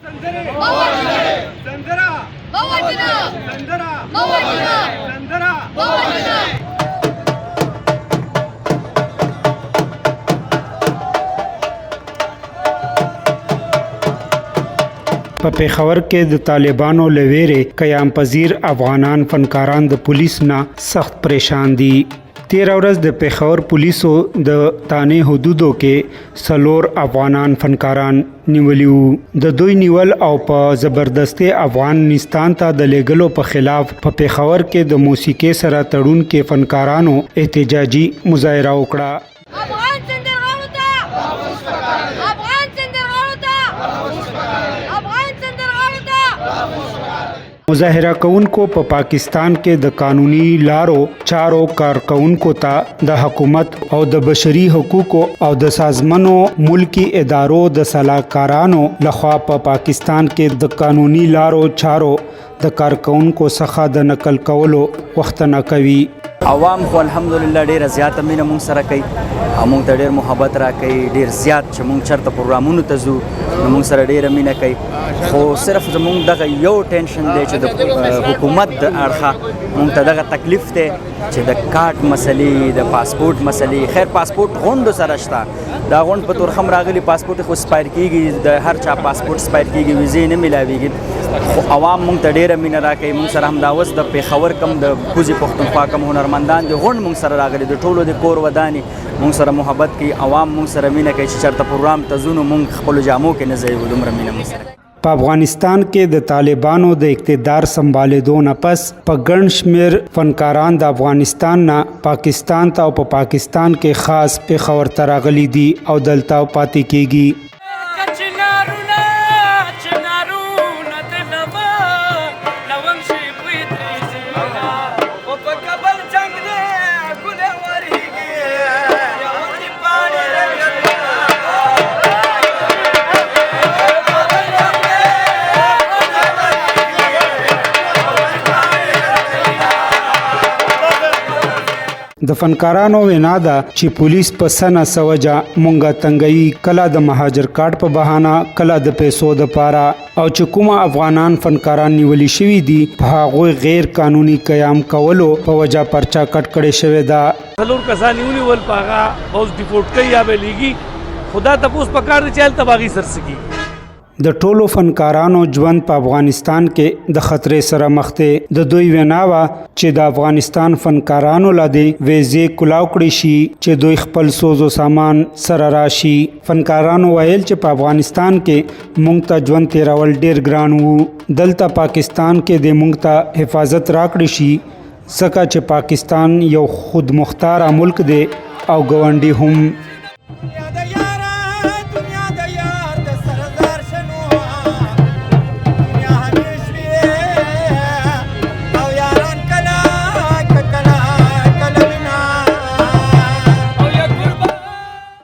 په پیښور کې د طالبانو له ویرې قیام پذیر افغانان فنکاران د پولیس نه سخت پریشان دي. 13 ورځ د پیښور پولیسو د تانې حدودو کې 4 افغانان فنکاران نیولي وو. د دوی نیول او په زبردستي افغانستان ته د لیږلو په خلاف په پیښور کې د موسیقي سره تړون کې فنکارانو احتجاجي مظاهره وکړه. مظاهره کوونکو په پاکستان کې د قانوني لارو چارو کارکونکو ته د حکومت او د بشري حقوقو او د سازمانو ملکی ادارو د صلاحکارانو لخوا په پاکستان کې د قانوني لارو چارو د کارکونکو څخه د نقل کولو وختنه کوي. عوام خو الحمدلله ډیره زیاته مینه مونږ سره کوي او مونږ ته ډیر محبت راکوي. ډیر زیات چې مونږ چېرته پروګرامونو ته ځو نو مونږ سره ډیره مینه کوي. خو صرف زمونږ دغه یو ټینشن دی چې د حکومت د اړخه مونږ ته دغه تکلیف دی چې د کارت مسلې د پاسپورت مسلې. خیر پاسپورت غونډو سره شته، دا غونډ په تورخم راغلي پاسپورت خو سپایر کیږي، د هر چا پاسپورت سپایر کیږي، ویزې نه ملاویږي. خو عوام مونږ ته ډیره مینه راکوي. مونږ سره همدا اوس د پیښور کم د کوزي پښتونخوا کم هنرمندان د غونډ مونږ سره راغلي، د ټولو د کور ودانې مونږ سره محبت کوي. عوام مونږ سره مینه کوي چې چېرته پروګرام ته ځو نو مونږ خپلو جامو کې نه ځایو، دومره مینه مونږ سره. په افغانستان کې د طالبانو د اقتدار سنبالېدو نه پس په ګڼ شمېر فنکاران د افغانستان نه پاکستان ته او په پاکستان کې خاص پیښور ته راغلي دي او دلته پاتې کېږي. د فنکارانو وینا ده چې پولیس په سنه سوجا مونږه تنګي، کله د مهاجر کارت په بهانه، کله د پیسو د پاره، او چې کومه افغانان فنکاران نیولي شوي دي په هغوی غیر قانوني قیام کولو په وجه پرچا کټ کړي شوی ده. څلور کسان نیولي ول په هغه اوس ډیپورټ کوي یا به لیږي. خدا تپوس پکار دی چې هلته باغي سرسګي. د ټولو فنکارانو ژوند په افغانستان کې د خطرې سره مخ دی. د دوی وینا وه چې د افغانستان فنکارانو له دې ویزې کلاو کړي شي چې دوی خپل سوز و سامان سره راشي. فنکارانو ویل چې په افغانستان کې مونږ ته ژوند تیرول ډیر ګران وو. دلته پاکستان کې د مونږ ته حفاظت راکړي شي ځکه چې پاکستان یو خودمختاره ملک دی او ګاونډي هم.